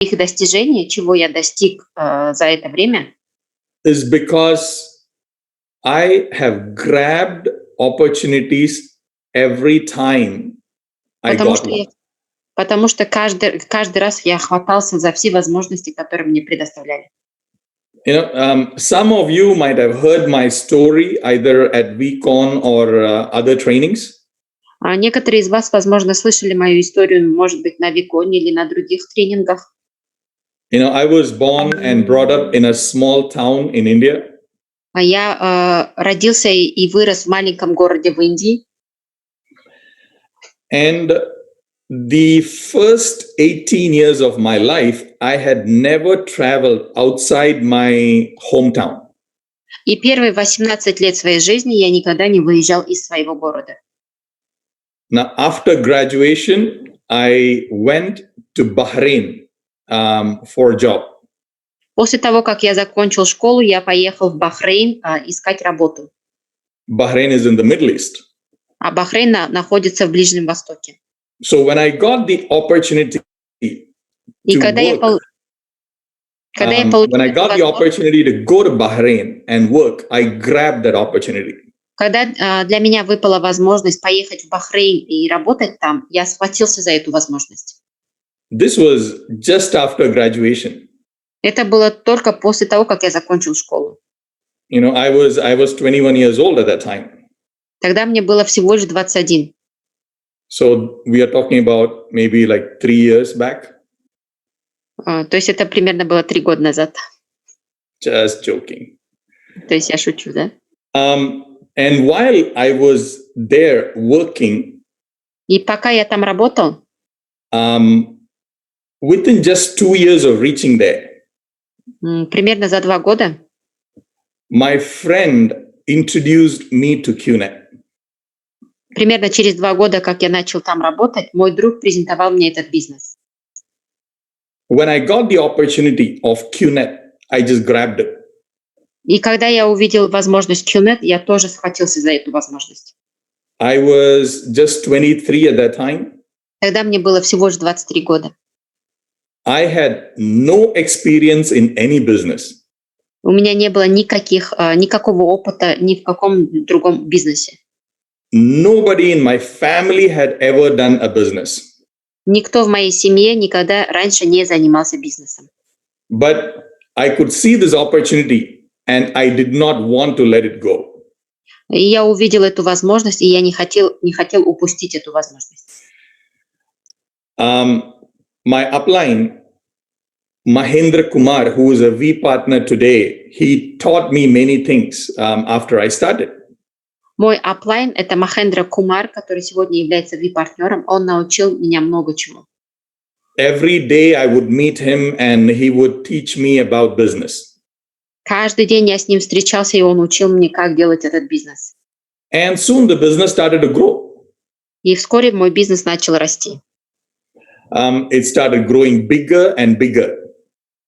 Их достижения, чего я достиг за это время, is because I have grabbed opportunities every time I потому got что, one. потому что каждый раз я хватался за все возможности, которые мне предоставляли. You know, some of you might have heard my story either at VCon or other trainings. А некоторые из вас, возможно, слышали мою историю, может быть, на Виконе или на других тренингах. You know, I was born and brought up in a small town in India. А я родился и вырос в маленьком городе в Индии. And the first 18 years of my life, I had never traveled outside my hometown. И первые 18 лет своей жизни я никогда не выезжал из своего города. Now, after graduation, I went to Bahrain for a job. После того, как я закончил школу, я поехал в Бахрейн искать работу. Bahrain is in the Middle East. А Бахрейн находится в Ближнем Востоке. So when I got the opportunity И to когда я work, получил when I эту got the возможность, opportunity to go to Bahrain and work, I grabbed that opportunity. когда для меня выпала возможность поехать в Бахрейн и работать там, я схватился за эту возможность. This was just after graduation. Это было только после того, как я закончил школу. You know, I was 21 years old at that time. Тогда мне было всего лишь 21. So we are talking about maybe like 3 years back. То есть это примерно было 3 года назад. Just joking. То есть я шучу, да? And while I was there working, И пока я там работал, within just 2 years of reaching there, примерно за 2 года, my friend introduced me to QNET. примерно через 2 года, как я начал там работать, мой друг презентовал мне этот бизнес. When I got the opportunity of QNET, I just grabbed it. И когда я увидел возможность QNET, я тоже схватился за эту возможность. I was just 23 at that time. Тогда мне было всего лишь 23 года. I had no experience in any business. У меня не было никакого опыта ни в каком другом бизнесе. Nobody in my family had ever done a business. Никто в моей семье никогда раньше не занимался бизнесом. But I could see this opportunity and I did not want to let it go. И я увидел эту возможность, и я не хотел упустить эту возможность. My upline, Mahendra Kumar, who is a V partner today, he taught me many things after I started. Мой аплайн – это Махендра Кумар, который сегодня является V-партнером. Он научил меня много чему. Every day I would meet him and he would teach me about business. Каждый день я с ним встречался, и он учил мне, как делать этот бизнес. And soon the business started to grow. И вскоре мой бизнес начал расти. It started growing bigger and bigger.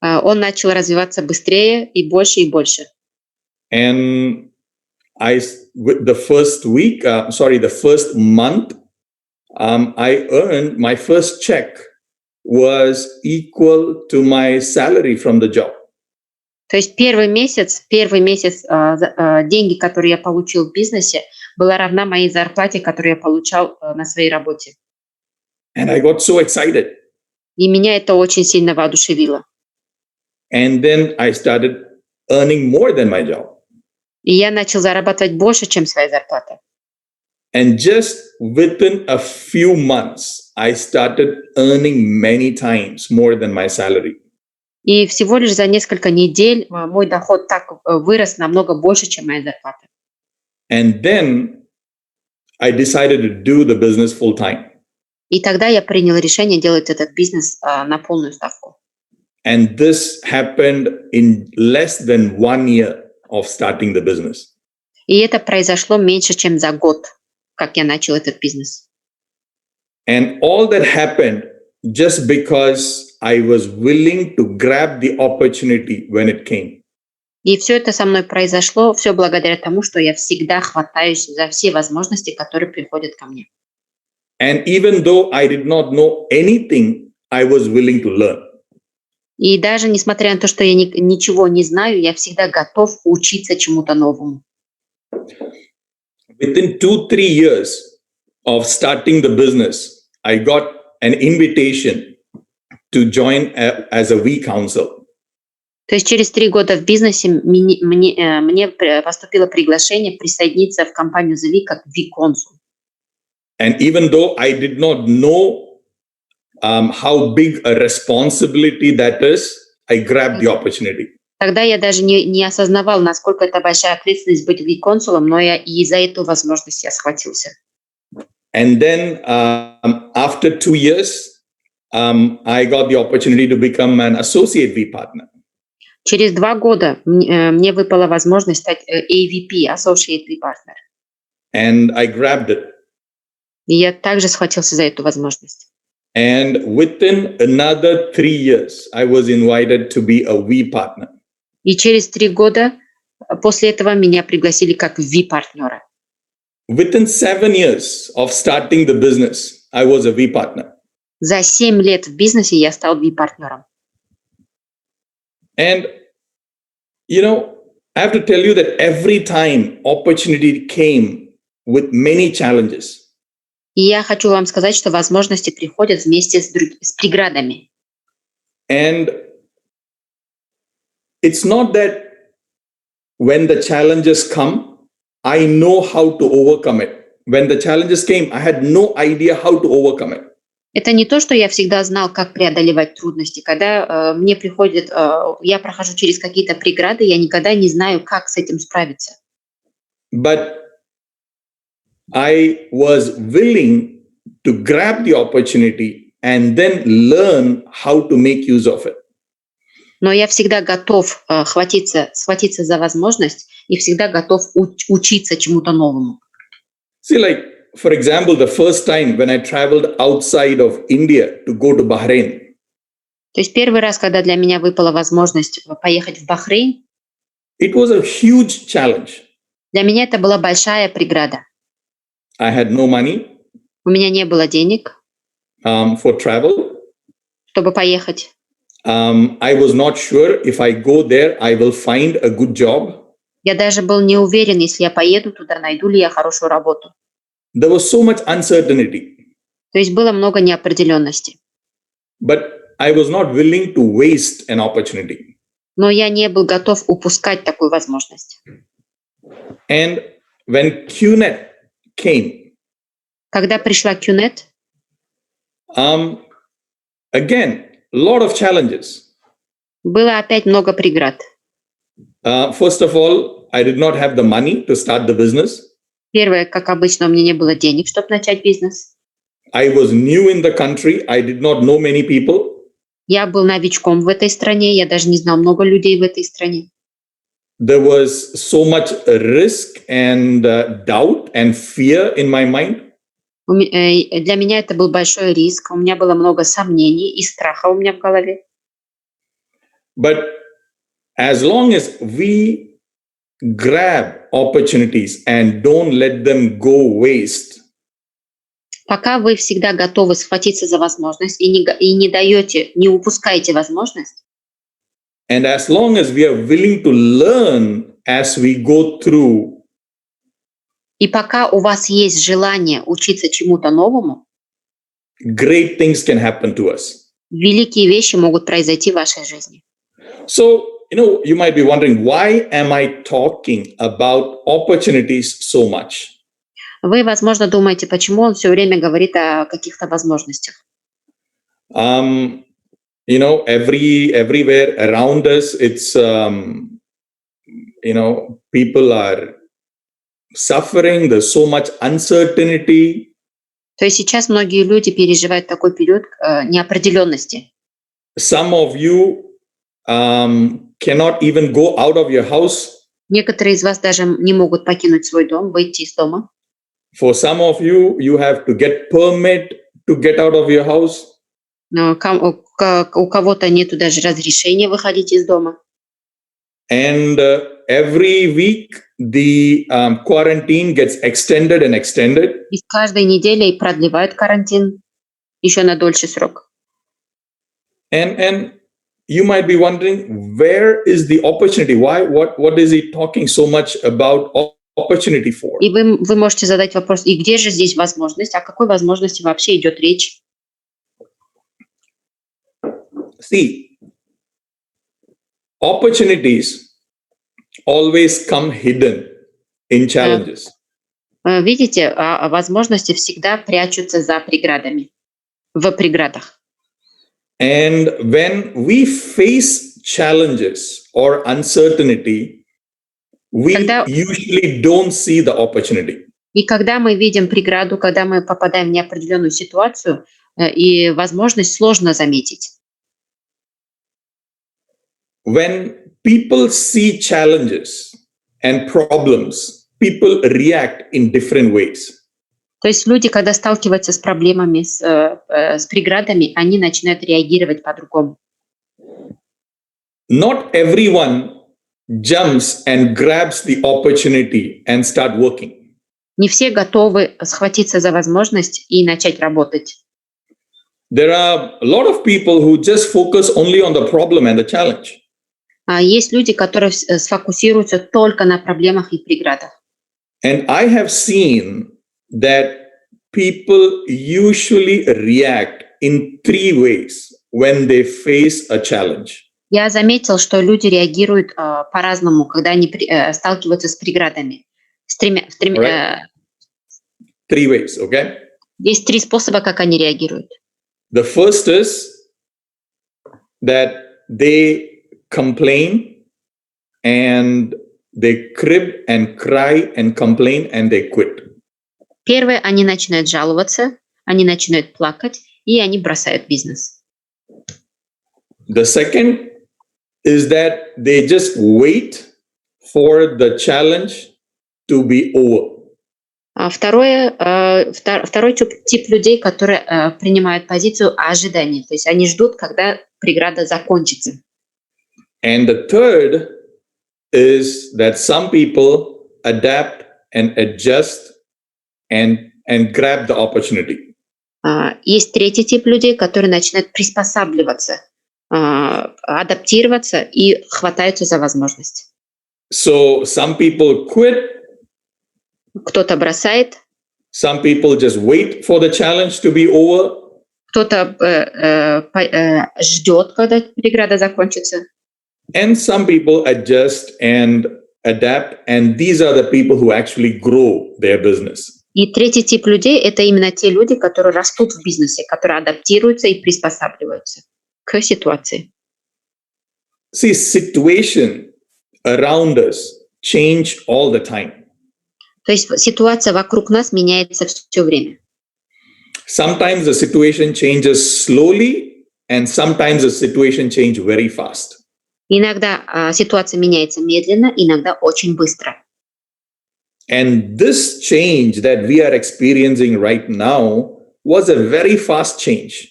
Он начал развиваться быстрее и больше и больше. And the first month, I earned my first check was equal to my salary from the job. То есть первый месяц деньги, которые я получил в бизнесе, была равна моей зарплате, которую я получал на своей работе. And I got so excited. И меня это очень сильно воодушевило. And then I started earning more than my job. И я начал зарабатывать больше, чем своя зарплата. And just within a few months, I started earning many times more than my salary. И всего лишь за несколько недель мой доход так вырос намного больше, чем моя зарплата. And then I decided to do the business full time. И тогда я принял решение делать этот бизнес на полную ставку. And this happened in less than 1 year of starting the business. И это произошло меньше, чем за год, как я начал этот бизнес. And all that happened just because I was willing to grab the opportunity when it came. И все это со мной произошло, все благодаря тому, что я всегда хватаюсь за все возможности, которые приходят ко мне. And even though I did not know anything, I was willing to learn. И даже несмотря на то, что я ничего не знаю, я всегда готов учиться чему-то новому. Within 2-3 years of starting the business, I got an invitation to join as a V counsel. То есть через 3 года в бизнесе мне поступило приглашение присоединиться в компанию The V как V-консул. And even though I did not know how big a responsibility that is, I grabbed the opportunity. Тогда я даже не осознавал, насколько это большая ответственность быть V-консулом, но и за эту возможность я схватился. And then after 2 years, I got the opportunity to become an associate V partner. Через 2 года мне выпала возможность стать AVP, Associate V Partner. And I grabbed it. И я также схватился за эту возможность. And within another 3 years, I was invited to be a V partner. И через 3 года после этого меня пригласили как V-партнера. Within 7 years of starting the business, I was a V partner. За 7 лет в бизнесе я стал V-партнером. And, you know, I have to tell you that every time opportunity came with many challenges. И я хочу вам сказать, что возможности приходят вместе с преградами. And it's not that when the challenges come, I know how to overcome it. When the challenges came, I had no idea how to overcome it. Это не то, что я всегда знал, как преодолевать трудности. Когда мне приходит, я прохожу через какие-то преграды, я никогда не знаю, как с этим справиться. But I was willing to grab the opportunity and then learn how to make use of it. Но я всегда готов схватиться за возможность и всегда готов учиться чему-то новому. See, like, for example, the first time when I traveled outside of India to go to Bahrain. То есть первый раз, когда для меня выпала возможность поехать в Бахрейн, it was a huge challenge. Для меня это была большая преграда. I had no money. У меня не было денег for travel. Чтобы поехать. I was not sure if I go there, I will find a good job. Я даже был не уверен, если я поеду туда, найду ли я хорошую работу. There was so much uncertainty. То есть было много неопределенности. But I was not willing to waste an opportunity. Но я не был готов упускать такую возможность. And when QNET came, когда пришла QNET, again, a lot of challenges. Было опять много преград. First of all, I did not have the money to start the business. Первое, как обычно, у меня не было денег, чтобы начать бизнес. I was new in the country. I did not know many people. Я был новичком в этой стране, я даже не знал много людей в этой стране. There was so much risk and doubt and fear in my mind. Для меня это был большой риск, у меня было много сомнений и страха у меня в голове. But as long as we grab opportunities and don't let them go waste. Пока вы всегда готовы схватиться за возможность и не упускаете возможность. And as long as we are willing to learn as we go through. И пока у вас есть желание учиться чему-то новому, great things can happen to us. Великие вещи могут произойти в вашей жизни. So, you might be wondering, why am I talking about opportunities so much? Вы, возможно, думаете, почему он все время говорит о каких-то возможностях. Everywhere around us, it's, people are suffering. There's so much uncertainty. То есть сейчас многие люди переживают такой период неопределенности. Some of you cannot even go out of your house. Некоторые из вас даже не могут покинуть свой дом, выйти из дома. For some of you, you have to get permit to get out of your house. У кого-то нету даже разрешения выходить из дома. And every week the quarantine gets extended and extended. И с каждой неделей продлевают карантин еще на дольший срок. And you might be wondering, where is the opportunity? What is he talking so much about opportunity for? И вы можете задать вопрос, и где же здесь возможность? О какой возможности вообще идет речь? See, opportunities always come hidden in challenges. Видите, возможности всегда прячутся за преградами, в преградах. And when we face challenges or uncertainty, we usually don't see the opportunity. И когда мы видим преграду, когда мы попадаем в неопределенную ситуацию, и возможность сложно заметить. When people see challenges and problems, people react in different ways. То есть люди, когда сталкиваются с проблемами, с преградами, они начинают реагировать по-другому. Not everyone jumps and grabs the opportunity and start working. Не все готовы схватиться за возможность и начать работать. There are a lot of people who just focus only on the problem and the challenge. Есть люди, которые сфокусируются только на проблемах и преградах. And I have seen that people usually react in three ways when they face a challenge. Я заметил, что люди реагируют по-разному, когда они сталкиваются с преградами. Three ways, okay? Есть три способа, как они реагируют. The first is that they complain and they crib and cry and complain and they quit. Первое, они начинают жаловаться, они начинают плакать, и они бросают бизнес. The second is that they just wait for the challenge to be over. Второй тип людей, которые принимают позицию ожидания, то есть они ждут, когда преграда закончится. And the third is that some people adapt and adjust and grab the opportunity. Есть третий тип людей, которые начинают приспосабливаться, адаптироваться и хватаются за возможность. So some people quit. Кто-то бросает. Some people just wait for the challenge to be over. Кто-то ждет, когда преграда закончится. And some people adjust and adapt, and these are the people who actually grow their business. И третий тип людей – это именно те люди, которые растут в бизнесе, которые адаптируются и приспосабливаются к ситуации. See, situation around us change all the time. То есть ситуация вокруг нас меняется все время. Sometimes the situation changes slowly, and sometimes the situation changes very fast. Иногда ситуация меняется медленно, иногда очень быстро. And this change that we are experiencing right now was a very fast change.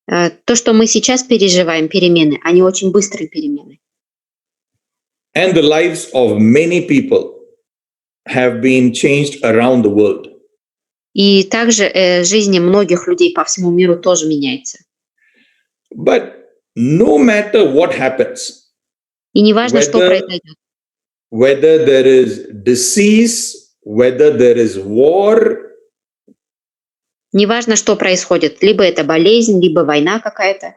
То, что мы сейчас переживаем, перемены, они очень быстрые перемены. And the lives of many people have been changed around the world. И также жизни многих людей по всему миру тоже меняется. But no matter what happens, и неважно, что произойдет. Whether there is disease, whether there is war, неважно, что происходит, либо это болезнь, либо война какая-то.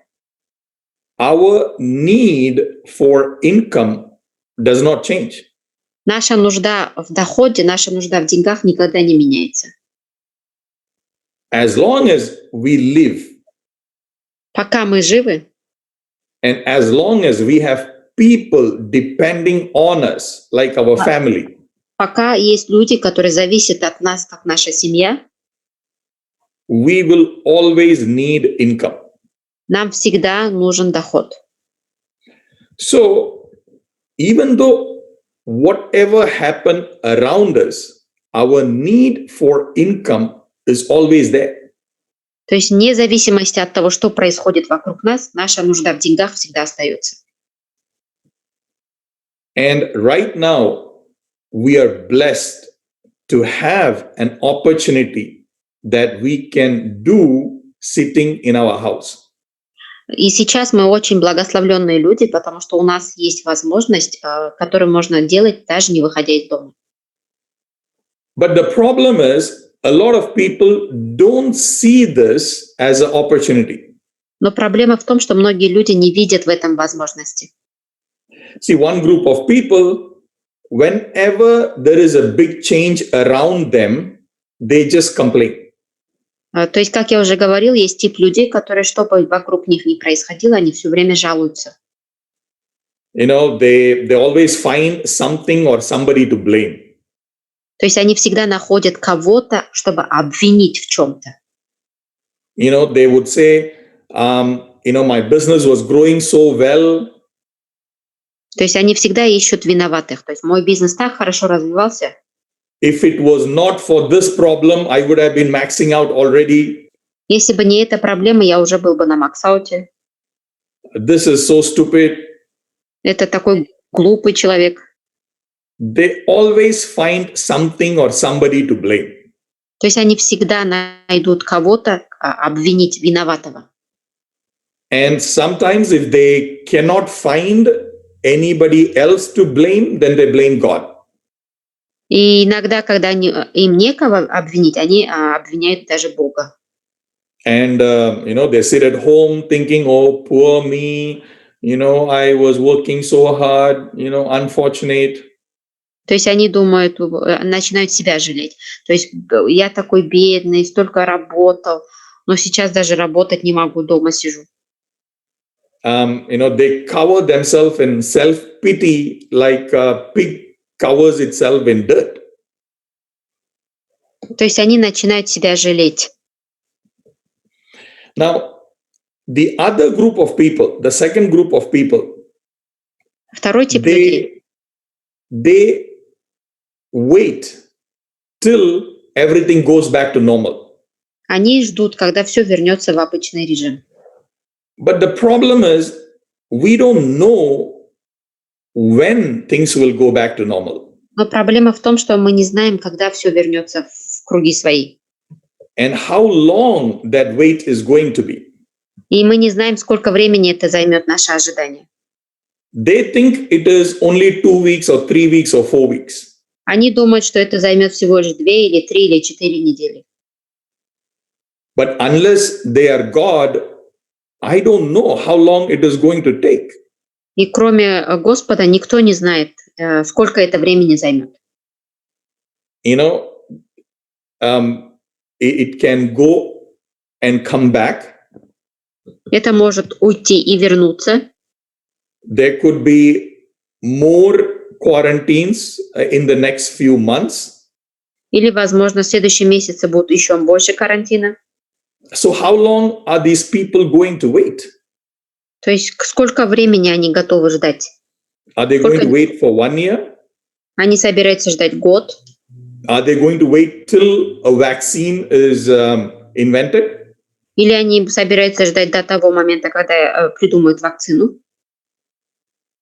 Our need for income does not change. Наша нужда в доходе, наша нужда в деньгах никогда не меняется. As long as we live, пока мы живы, and as long as we have people depending on us, like our family, пока есть люди, которые зависят от нас, как наша семья, we will always need income. Нам всегда нужен доход. So, even though whatever happened around us, our need for income is always there. То есть, вне зависимости от того, что происходит вокруг нас, наша нужда в деньгах всегда остается. And right now, we are blessed to have an opportunity that we can do sitting in our house. И сейчас мы очень благословленные люди, потому что у нас есть возможность, которую можно делать, даже не выходя из дома. But the problem is, a lot of people don't see this as an opportunity. Но проблема в том, что многие люди не видят в этом возможности. See, one group of people, whenever there is a big change around them, they just complain. То есть, как я уже говорил, есть тип людей, которые, что бы вокруг них ни происходило, они все время жалуются. You know, they always find something or somebody to blame. То есть они всегда находят кого-то, чтобы обвинить в чем-то. You know, they would say, you know, my business was growing so well. То есть они всегда ищут виноватых. То есть мой бизнес так хорошо развивался. If it was not for this problem, I would have been maxing out already. Если бы не эта проблема, я уже был бы на макс-ауте. This is so stupid. Это такой глупый человек. They always find something or somebody to blame. То есть они всегда найдут кого-то обвинить виноватого. And sometimes if they cannot find anybody else to blame, then they blame God. И иногда, когда им некого обвинить, они обвиняют даже Бога. And, you know, they sit at home thinking, oh, poor me, you know, I was working so hard, you know, unfortunate. То есть они думают, начинают себя жалеть. То есть я такой бедный, столько работал, но сейчас даже работать не могу, дома сижу. You know, they cover themselves in self-pity like a pig covers itself in dirt. То есть они начинают себя жалеть. Now, the other group of people, the second group of people, Второй тип людей. they wait till everything goes back to normal. Они ждут, когда все вернется в обычный режим. But the problem is, we don't know when things will go back to normal. Но проблема в том, что мы не знаем, когда все вернется в круги свои. And how long that wait is going to be. И мы не знаем, сколько времени это займет наше ожидание. They think it is only 2 weeks or 3 weeks or 4 weeks. Они думают, что это займет всего лишь 2 или 3 или 4 недели. But unless they are God, I don't know how long it is going to take. И кроме Господа никто не знает, сколько это времени займет. You know, it can go and come back. Это может уйти и вернуться. There could be more quarantines in the next few months. Или, возможно, в следующем месяце будет еще больше карантина. So how long are these people going to wait? То есть сколько времени они готовы ждать? Are they going to wait for 1 year? Они собираются ждать год? Are they going to wait till a vaccine is invented? Или они собираются ждать до того момента, когда придумают вакцину?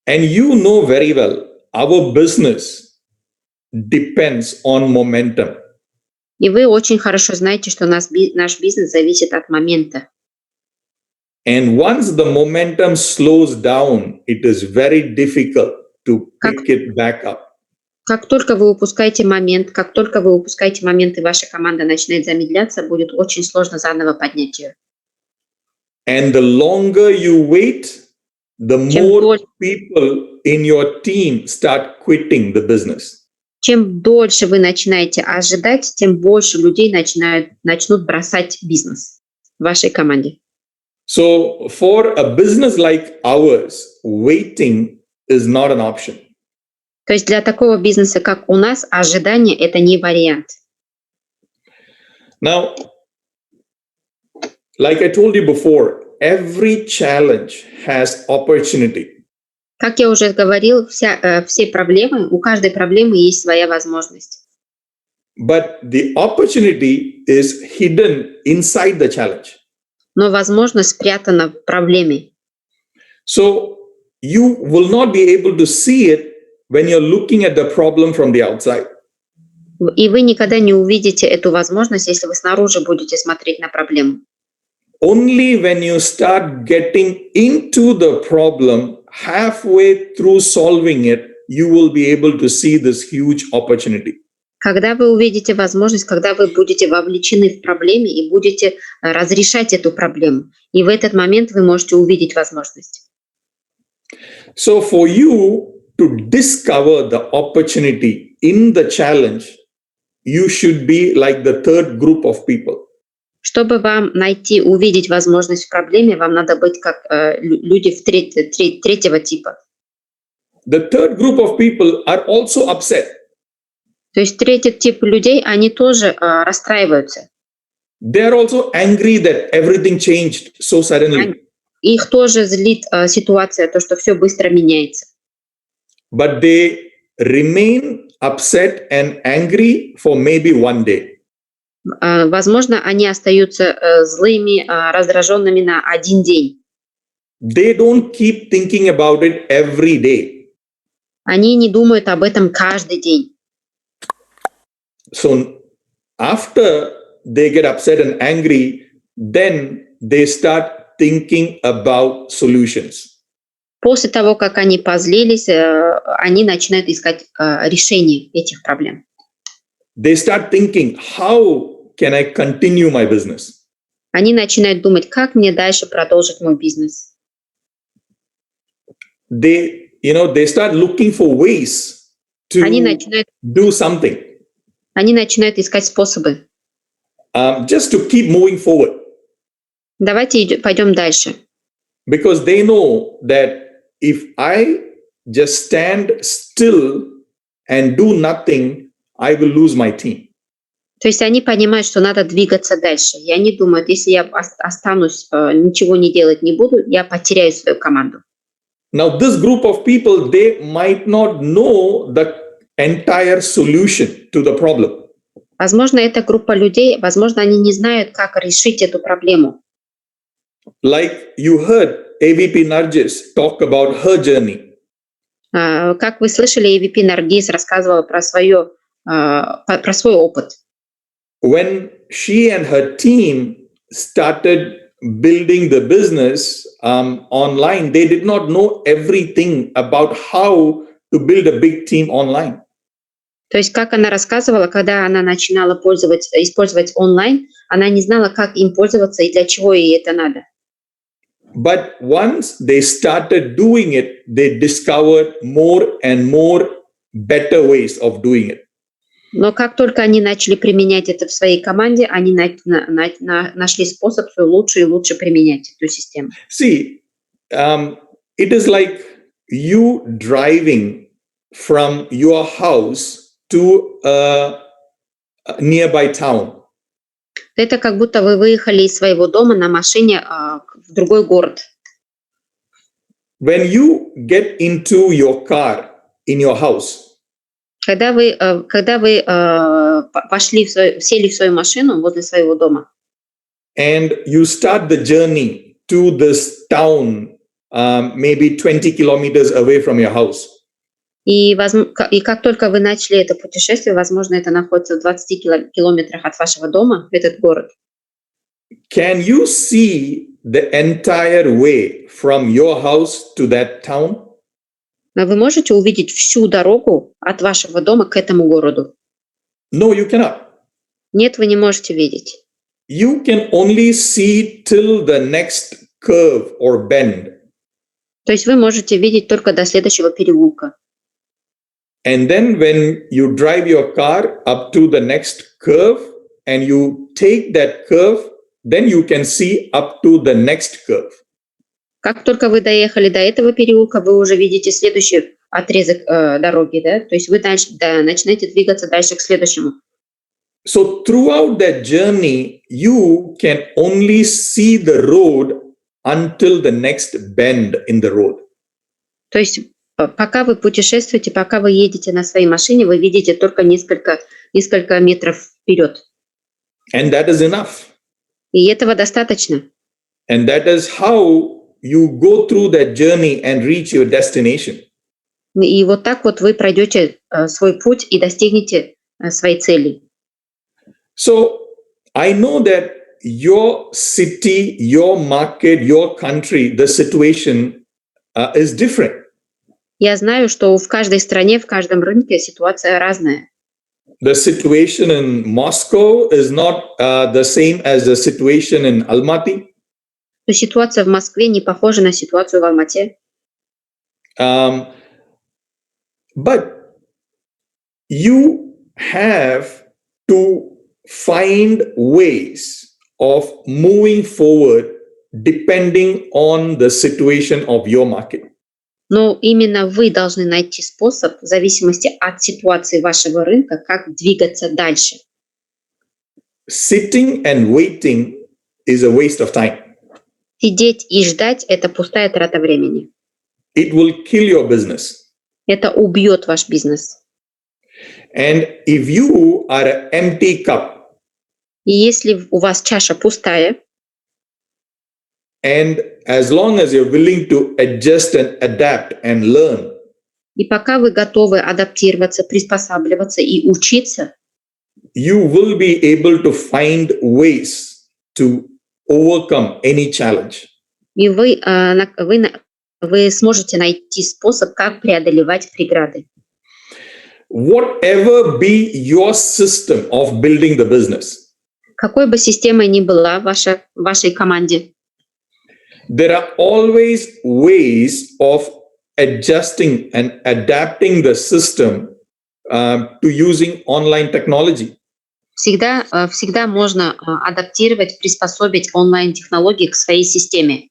And you know very well, our business depends on momentum. И вы очень хорошо знаете, что наш бизнес зависит от момента. And once the momentum slows down, it is very difficult to pick it back up. Как только вы упускаете момент, и ваша команда начинает замедляться, будет очень сложно заново поднять ее. And the longer you wait, the more people in your team start quitting the business. Чем дольше вы начинаете ожидать, тем больше людей начнут бросать бизнес в вашей команде. So for a business like ours, waiting is not an option. То есть для такого бизнеса, как у нас, ожидание – это не вариант. Now, like I told you before, every challenge has opportunity. Как я уже говорил, все проблемы, у каждой проблемы есть своя возможность. But the opportunity is hidden inside the challenge. Но возможность спрятана в проблеме. So you will not be able to see it when you're looking at the problem from the outside. И вы никогда не увидите эту возможность, если вы снаружи будете смотреть на проблему. only when you start getting into the problem, halfway through solving it, you will be able to see this huge opportunity. Когда вы увидите возможность, когда вы будете вовлечены в проблеме и будете разрешать эту проблему, и в этот момент вы можете увидеть возможность. So for you to discover the opportunity in the challenge, you should be like the third group of people. Чтобы вам найти, увидеть возможность в проблеме, вам надо быть как люди третьего типа. The third group of people are also upset. То есть третий тип людей, они тоже расстраиваются. They are also angry that everything changed so suddenly. Их тоже злит ситуация, то, что все быстро меняется. But they remain upset and angry for maybe one day. Возможно, они остаются злыми, раздраженными на один день. They don't keep thinking about it every day. Они не думают об этом каждый день. So after they get upset and angry, then they start thinking about solutions. После того, как они позлились, они начинают искать решение этих проблем. They start thinking, how can I continue my business? Они начинают думать, как мне дальше продолжить мой бизнес. They start looking for ways to Они начинают do something, искать способы. just to keep moving forward. Давайте пойдем дальше. Because they know that if I just stand still and do nothing, I will lose my team. То есть они понимают, что надо двигаться дальше. И они думают, если я останусь, ничего не делать не буду, я потеряю свою команду. Now, this group of people, they might not know the entire solution to the problem. Возможно, эта группа людей, возможно, они не знают, как решить эту проблему. Like you heard AVP Nargis talk about her journey. Как вы слышали, AVP Наргиз рассказывала про свой опыт. When she and her team started building the business online, they did not know everything about how to build a big team online. То есть, как она рассказывала, когда она начинала использовать онлайн, она не знала, как им пользоваться и для чего ей это надо. But once they started doing it, they discovered more and more better ways of doing it. Но как только они начали применять это в своей команде, они нашли способ все лучше и лучше применять эту систему. See, it is like you driving from your house to a nearby town. Это как будто вы выехали из своего дома на машине в другой город. When you get into your car in your house, Когда вы сели в свою машину возле своего дома, and you start the journey to this town, maybe 20 kilometers away from your house. и как только вы начали это путешествие, возможно, это находится в 20 километрах от вашего дома, этот город. Can you see the entire way from your house to that town? Вы можете увидеть всю дорогу от вашего дома к этому городу? No, you cannot. Нет, вы не можете видеть. You can only see till the next curve or bend. То есть вы можете видеть только до следующего переулка. And then when you drive your car up to the next curve and you take that curve, then you can see up to the next curve. Как только вы доехали до этого переулка, вы уже видите следующий отрезок дороги, да? То есть вы начинаете двигаться дальше к следующему. So throughout that journey, you can only see the road until the next bend in the road. То есть пока вы путешествуете, пока вы едете на своей машине, вы видите только несколько метров вперед. And that is enough. И этого достаточно. And that is how you go through that journey and reach your destination. И вот так вот вы пройдете свой путь и достигнете своей цели. So I know that your city, your market, your country, the situation is different. Я знаю, что в каждой стране, в каждом рынке ситуация разная. The situation in Moscow is not the same as the situation in Almaty. То ситуация в Москве не похожа на ситуацию в Алмате. But you have to find ways of moving forward depending on the situation of your market. Но именно вы должны найти способ, в зависимости от ситуации вашего рынка, как двигаться дальше. Sitting and waiting is a waste of time. Сидеть и ждать – это пустая трата времени. It will kill your business. Это убьет ваш бизнес. And if you are an empty cup, И если у вас чаша пустая, and as long as you're willing to adjust and adapt and learn, и пока вы готовы адаптироваться, приспосабливаться и учиться, you will be able to find ways to overcome any challenge. и вы сможете найти способ, как преодолевать преграды. Whatever be your system of building the business, Какой бы системой ни была вашей команде, there are always ways of adjusting and adapting the system to using online technology. всегда можно адаптировать, приспособить онлайн-технологии к своей системе.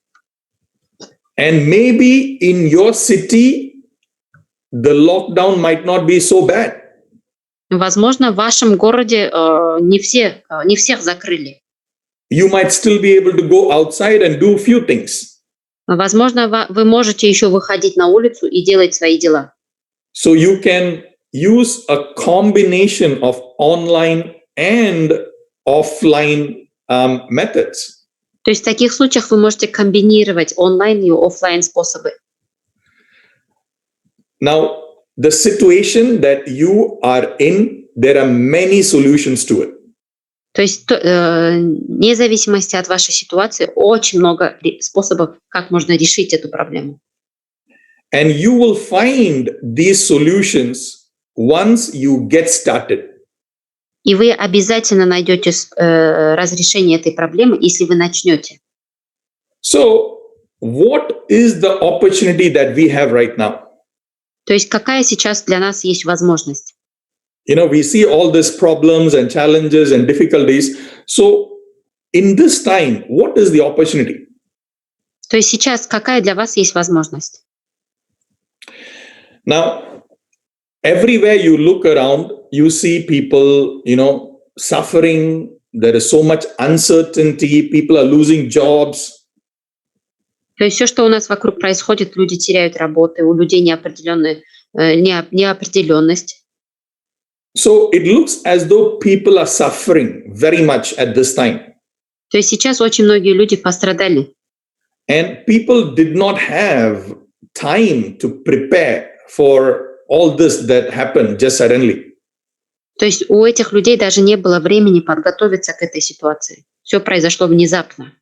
And maybe in your city, the lockdown might not be so bad. Возможно, в вашем городе не всех закрыли. You might still be able to go outside and do few things. Возможно, вы можете еще выходить на улицу и делать свои дела. So you can use a combination of online and offline methods. То есть в таких случаях вы можете комбинировать онлайн и офлайн способы. Now, the situation that you are in, there are many solutions to it. То есть вне зависимости от вашей ситуации очень много способов, как можно решить эту проблему. And you will find these solutions once you get started. И вы обязательно найдете разрешение этой проблемы, если вы начнете. So, what is the opportunity that we have right now? То есть какая сейчас для нас есть возможность? We see all these problems and challenges and difficulties. So, in this time, what is the opportunity? То есть сейчас какая для вас есть возможность? Now, everywhere you look around, you see people, suffering. There is so much uncertainty. People are losing jobs. То есть все, что у нас вокруг происходит, люди теряют работы, у людей неопределенность. So it looks as though people are suffering very much at this time. То есть сейчас очень многие люди пострадали. And people did not have time to prepare for all this that happened just suddenly. То есть у этих людей даже не было времени подготовиться к этой ситуации. Все произошло внезапно.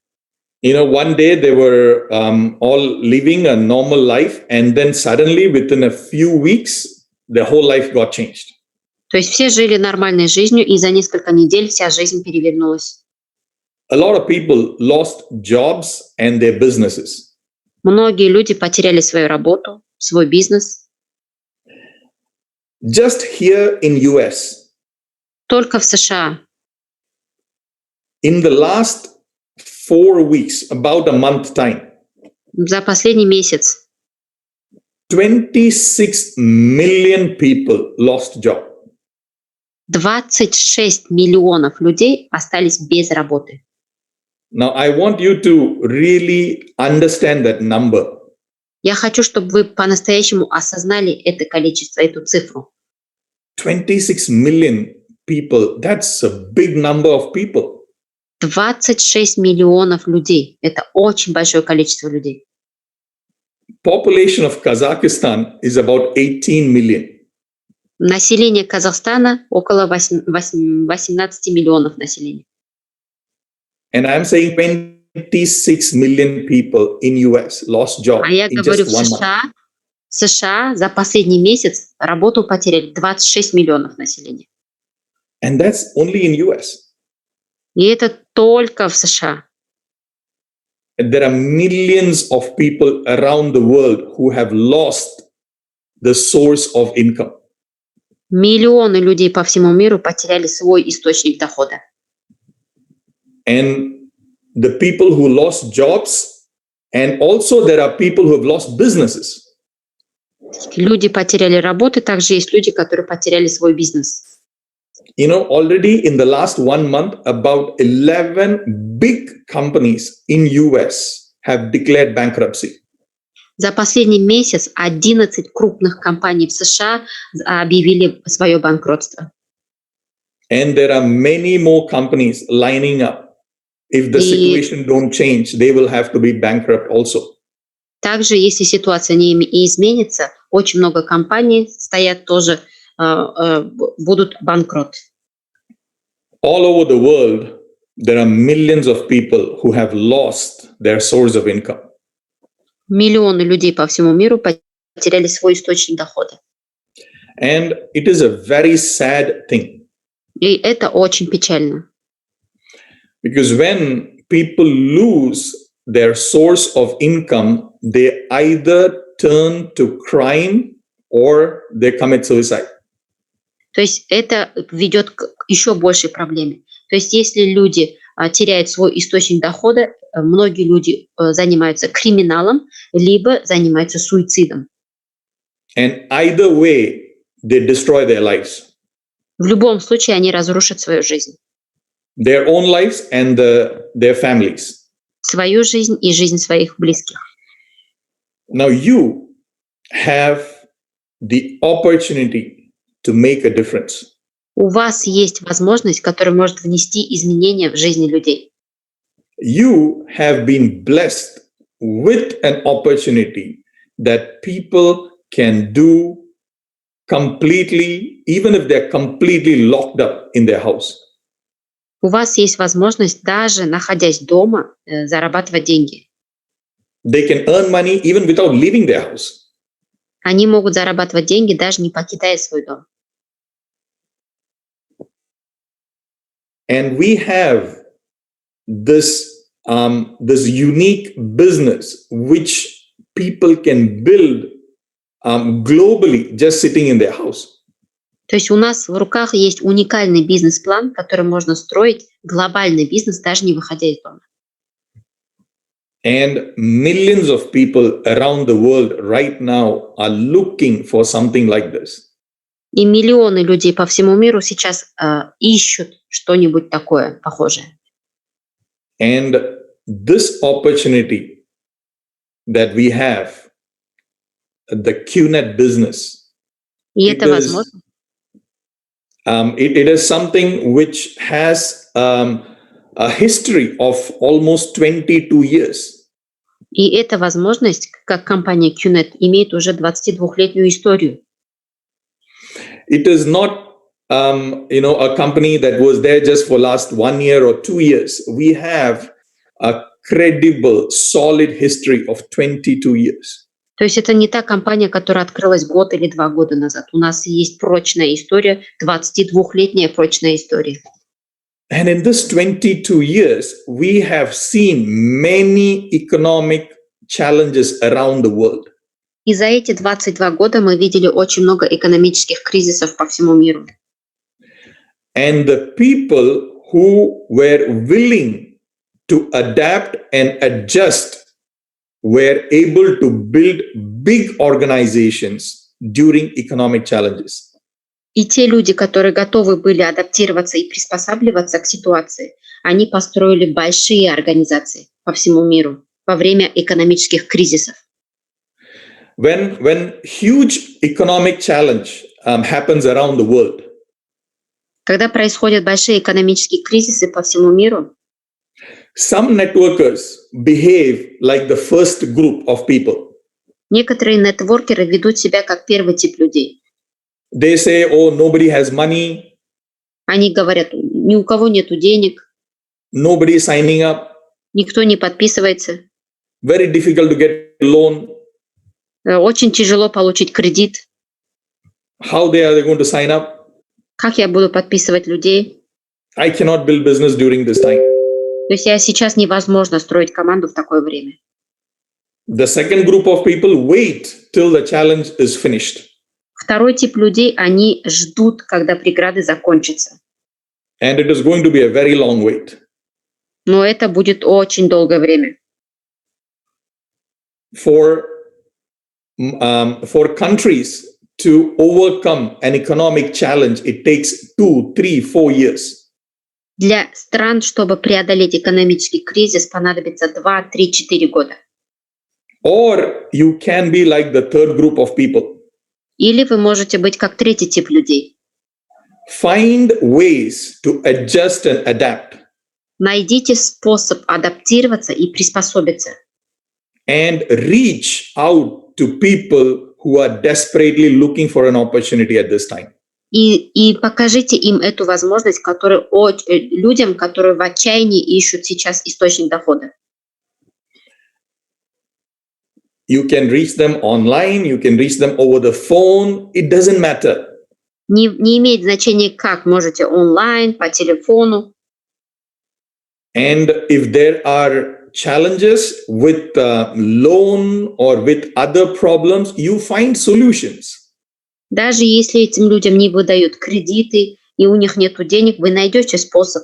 One day they were all living a normal life, and then suddenly within a few weeks, their whole life got changed. То есть все жили нормальной жизнью, и за несколько недель вся жизнь перевернулась. A lot of people lost jobs and their businesses. Многие люди потеряли свою работу, свой бизнес. Just here in US, Только в США in the last 4 weeks, about a month time, за последний месяц 26 million people lost job. 26 миллионов людей остались без работы. Now, I want you to really understand that number. Я хочу, чтобы вы по-настоящему осознали это количество, эту цифру. 26 million people, that's a big number of people. 26 миллионов людей. Это очень большое количество людей. Population of Kazakhstan is about 18 million. Население Казахстана около 18 миллионов населения. And I'm saying 26 million people in US lost job А я in говорю, just 1 month. В США за последний месяц работу потеряли 26 миллионов населения. And that's only in US. И это только в США. There are millions of people around the world who have lost the source of income. Миллионы людей по всему миру потеряли свой источник дохода. And the people who lost jobs, and also there are people who have lost businesses. Люди потеряли работы, также есть люди, которые потеряли свой бизнес. You know, already in the last 1 month, about 11 big companies in US have declared bankruptcy. За последний месяц 11 крупных компаний в США объявили свое банкротство. And there are many more companies lining up. If the situation don't change, they will have to be bankrupt also. Также, если ситуация не изменится, очень много компаний стоят тоже, будут банкрот. All over the world, there are millions of people who have lost their source of income. Миллионы людей по всему миру потеряли свой источник дохода. And it is a very sad thing. И это очень печально. Because when people lose their source of income, they either turn to crime or they commit suicide. То есть это ведет к еще большей проблеме. То есть если люди теряют свой источник дохода, многие люди занимаются криминалом, либо занимаются суицидом. And either way, they destroy their lives. В любом случае они разрушат свою жизнь. Their own lives and their families. Свою жизнь и жизнь своих близких. Now you have the opportunity to make a difference. У вас есть возможность, которая может внести изменения в жизни людей. You have been blessed with an opportunity that people can do completely, even if they're completely locked up in their house. У вас есть возможность, даже находясь дома, зарабатывать деньги. They can earn money even without leaving their house. Они могут зарабатывать деньги, даже не покидая свой дом. And we have this unique business which people can build globally just sitting in their house. То есть у нас в руках есть уникальный бизнес-план, который можно строить, глобальный бизнес, даже не выходя из дома. And millions of people around the world right now are looking for something like this. И миллионы людей по всему миру сейчас ищут что-нибудь такое похожее. And this opportunity that we have, the QNET business, И это возможно. It is something which has a history of almost 22 years. И эта возможность, как компания QNET, имеет уже 22-летнюю историю. It is not, a company that was there just for last 1 year or 2 years. We have a credible, solid history of 22 years. То есть это не та компания, которая открылась год или 2 года назад. У нас есть прочная история, 22-летняя прочная история. And in this 22 years, we have seen many economic challenges around the world. И за эти 22 года мы видели очень много экономических кризисов по всему миру. And the people who were willing to adapt and adjust were able to build big organizations during economic challenges. И те люди, которые готовы были адаптироваться и приспосабливаться к ситуации, они построили большие организации по всему миру во время экономических кризисов. When huge economic challenge happens around the world, когда происходят большие экономические кризисы по всему миру, some networkers behave like the first group of people. Некоторые нетворкеры ведут себя как первый тип людей. They say, oh, nobody has money. Они говорят, ни у кого нету денег. nobody is signing up, никто не подписывается. very difficult to get a loan. Очень тяжело получить кредит. How are they going to sign up? Как я буду подписывать людей? I cannot build business during this time. То есть сейчас невозможно строить команду в такое время. The second group of people wait till the challenge is finished. Второй тип людей, они ждут, когда преграды закончатся. And it is going to be a very long wait. Но это будет очень долгое время. For countries to overcome an economic challenge, it takes 2, 3, 4 years. Для стран, чтобы преодолеть экономический кризис, понадобится 2, 3, 4 года. Or you can be like the third group of people. Или вы можете быть как третий тип людей. Find ways to adjust and adapt. Найдите способ адаптироваться и приспособиться. And reach out to people who are desperately looking for an opportunity at this time. И покажите им эту возможность, людям, которые в отчаянии ищут сейчас источник дохода. You can reach them online, you can reach them over the phone, it doesn't matter. Не имеет значения, как можете онлайн, по телефону. And if there are challenges with loan or with other problems, you find solutions. Даже если этим людям не выдают кредиты и у них нет денег, вы найдете способ.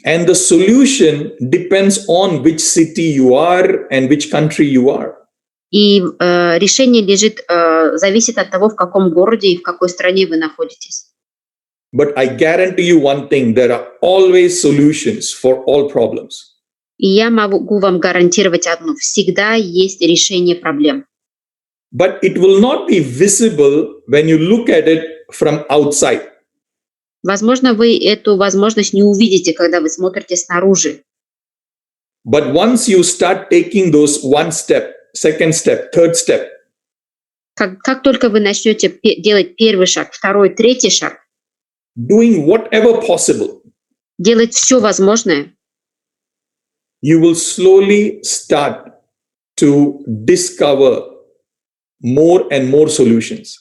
And the solution depends on which city you are and which country you are. И решение зависит от того, в каком городе и в какой стране вы находитесь. But I guarantee you one thing, there are always solutions for all problems. И я могу вам гарантировать одно: всегда есть решение проблем. But it will not be visible when you look at it from outside. Возможно, вы эту возможность не увидите, когда вы смотрите снаружи. But once you start taking those one step, second step, third step, Как только вы начнете делать первый шаг, второй, третий шаг, doing whatever possible, делать все возможное, you will slowly start to discover more and more solutions.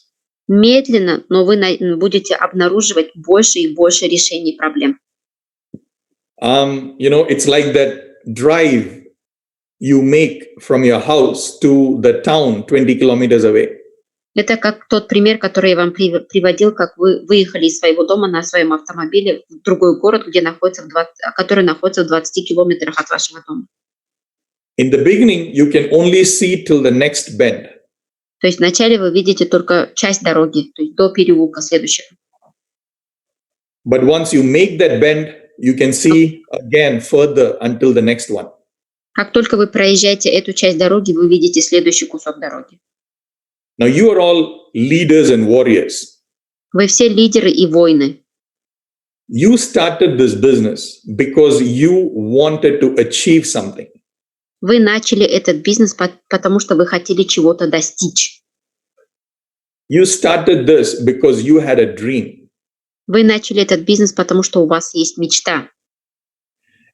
медленно, но вы будете обнаруживать больше и больше решений проблем. It's like that drive you make from your house to the town 20 kilometers away. Это как тот пример, который я вам приводил, как вы выехали из своего дома на своем автомобиле в другой город, который находится в 20 километрах от вашего дома. In the beginning, you can only see till the next bend. То есть вначале вы видите только часть дороги, то есть до переулка следующего. But once you make that bend, you can see again further until the next one. Как только вы проезжаете эту часть дороги, вы видите следующий кусок дороги. Now you are all leaders and warriors. Вы все лидеры и воины. You started this business because you wanted to achieve something. Вы начали этот бизнес, потому что вы хотели чего-то достичь. You started this because you had a dream. Вы начали этот бизнес, потому что у вас есть мечта.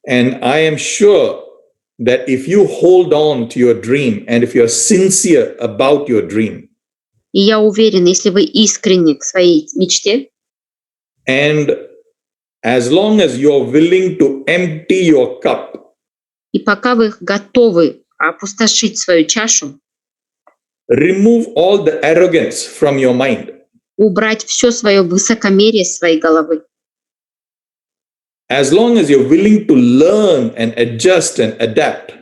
And I am sure that if you hold on to your dream and if you are sincere about your dream, И я уверена, если вы искренни к своей мечте, and as long as you are willing to empty your cup, и пока вы готовы опустошить свою чашу, remove all the arrogance from your mind, убрать все свое высокомерие с своей головы, as long as you're willing to learn and adjust and adapt,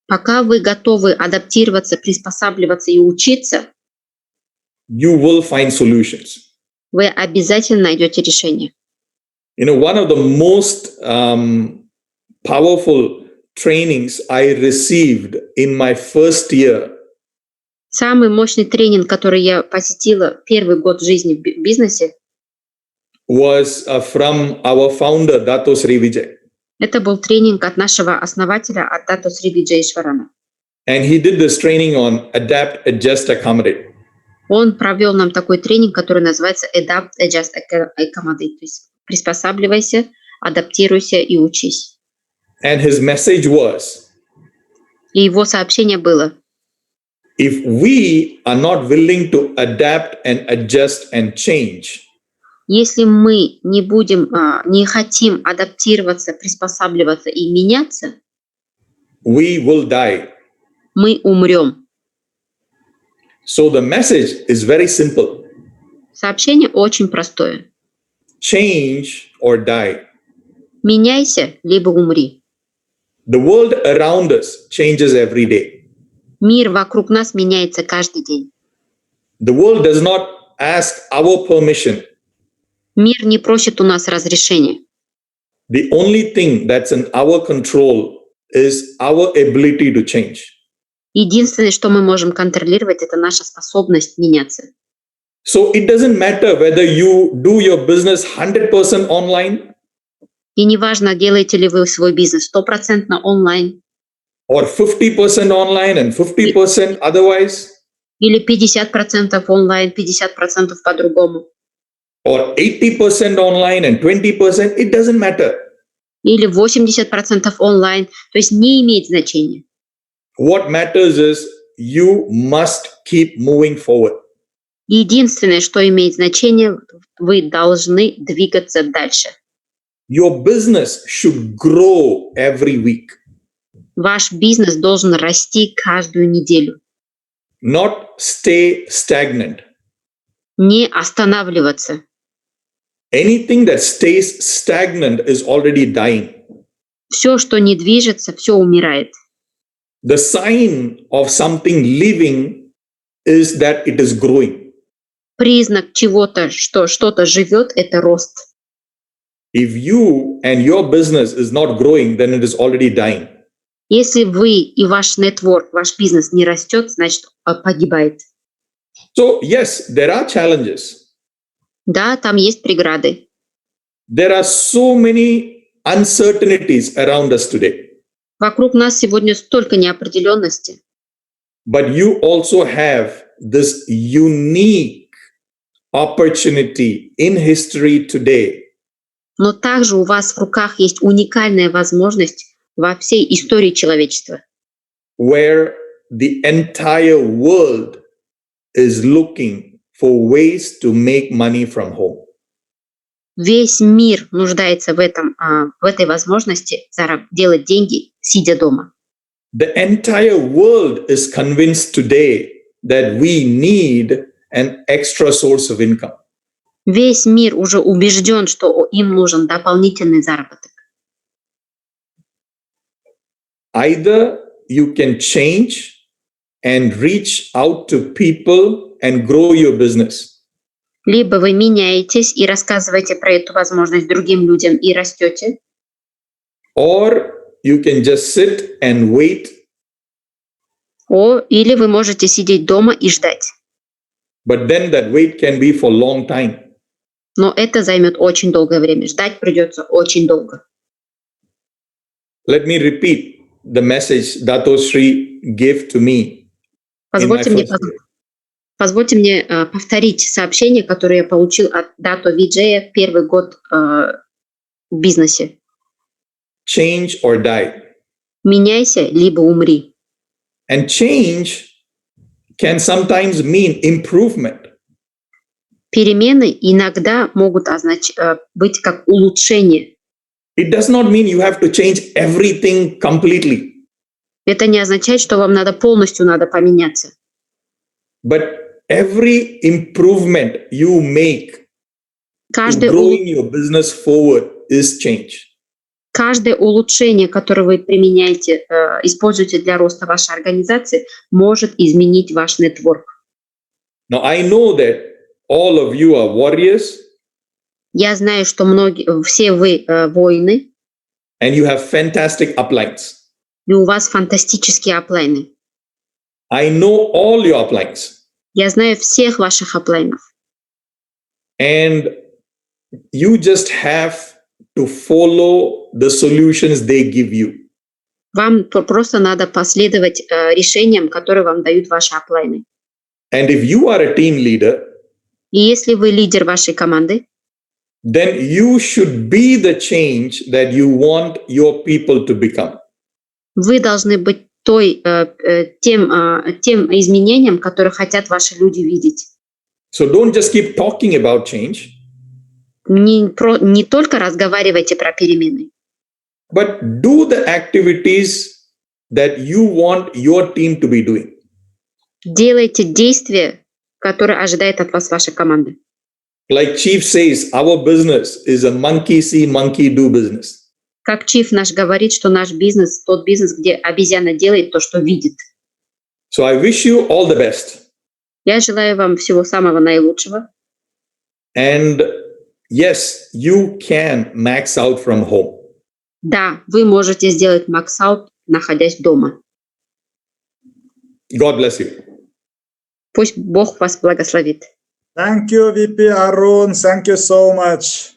пока вы готовы адаптироваться, приспосабливаться и учиться, you will find solutions. вы обязательно найдете решение. One of the most powerful trainings I received in my first year Самый мощный тренинг, который я посетила первый год жизни в бизнесе, was from our founder, Dato Sri Vijay. это был тренинг от нашего основателя, от Дато Сри Виджейшварана. And he did this training on adapt, adjust, accommodate. Он провел нам такой тренинг, который называется Adapt, Adjust, Accommodate, то есть приспосабливайся, адаптируйся и учись. And his message was, И его сообщение было: if we are not willing to adapt and adjust and change, если мы не хотим адаптироваться, приспосабливаться и меняться, we will die. мы умрем. So the message is very simple. Сообщение очень простое. Change or die. Меняйся, либо умри. The world around us changes every day. Мир вокруг нас меняется каждый день. The world does not ask our permission. Мир не просит у нас разрешения. The only thing that's in our control is our ability to change. Единственное, что мы можем контролировать, это наша способность меняться. So it doesn't matter whether you do your business 100% online И неважно, делаете ли вы свой бизнес 100% онлайн or 50% online and 50% otherwise, или 50% онлайн, 50% по-другому, or 80% online and 20%, it doesn't matter. или 80% онлайн, то есть не имеет значения. What matters is you must keep moving forward. Единственное, что имеет значение, вы должны двигаться дальше. Your business should grow every week, Ваш бизнес должен расти каждую неделю, not stay stagnant. не останавливаться. Anything that stays stagnant is already dying. Все, что не движется, все умирает. The sign of something living is that it is growing. Признак чего-то, что что-то живет, это рост. If you and your business is not growing, then it is already dying. Если вы и ваш нетворк, ваш бизнес не растет, значит, погибает. So, yes, there are challenges. Да, там есть преграды. There are so many uncertainties around us today. Вокруг нас сегодня столько неопределенности. But you also have this unique opportunity in history today Но также у вас в руках есть уникальная возможность во всей истории человечества, where the entire world is looking for ways to make money from home. весь мир нуждается в этой возможности делать деньги, сидя дома. The entire world is convinced today that we need an extra source of income. Весь мир уже убежден, что им нужен дополнительный заработок. Either you can change and reach out to people and grow your business, Либо вы меняетесь и рассказываете про эту возможность другим людям и растете, or you can just sit and wait, или вы можете сидеть дома и ждать. but then that wait can be for a long time. Но это займет очень долгое время. Ждать придется очень долго. Let me repeat the message Dato Sri gave to me in my Позвольте мне, first year. позвольте мне повторить сообщение, которое я получил от Дато Виджея в первый год в бизнесе. Change or die. Меняйся, либо умри. And change can sometimes mean improvement. Перемены иногда могут быть как улучшение. It does not mean you have to change everything completely, Это не означает, что вам полностью надо поменяться. but every improvement you make to Каждое growing your business forward is change. Каждое улучшение, которое вы применяете, используете для роста вашей организации, может изменить ваш нетворк. Now, I know that all of you are warriors Я знаю, что все вы воины, and you have fantastic uplines. и у вас фантастические аплайны. I know all your uplines. Я знаю всех ваших аплайнов. And you just have to follow the solutions they give you. Вам просто надо последовать решениям, которые вам дают ваши аплайны. And if you are a team leader, И если вы лидер вашей команды, then you should be the change that you want your people to become. Вы должны быть тем изменением, которое хотят ваши люди видеть. So don't just keep talking about change. Не только разговаривайте про перемены, but do the activities that you want your team to be doing. делайте действия, которые ожидает от вас ваша команда. Like Chief says, our business is a monkey see, monkey do business. Как Чиф наш говорит, что наш бизнес тот бизнес, где обезьяна делает то, что видит. So I wish you all the best. Я желаю вам всего самого наилучшего. And yes, you can max out from home. Да, вы можете сделать макс-аут, находясь дома. God bless you. Пусть Бог вас благословит. Thank you, VP Arun. Thank you so much.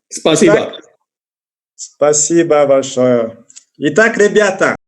Спасибо. Спасибо большое. Итак, ребята,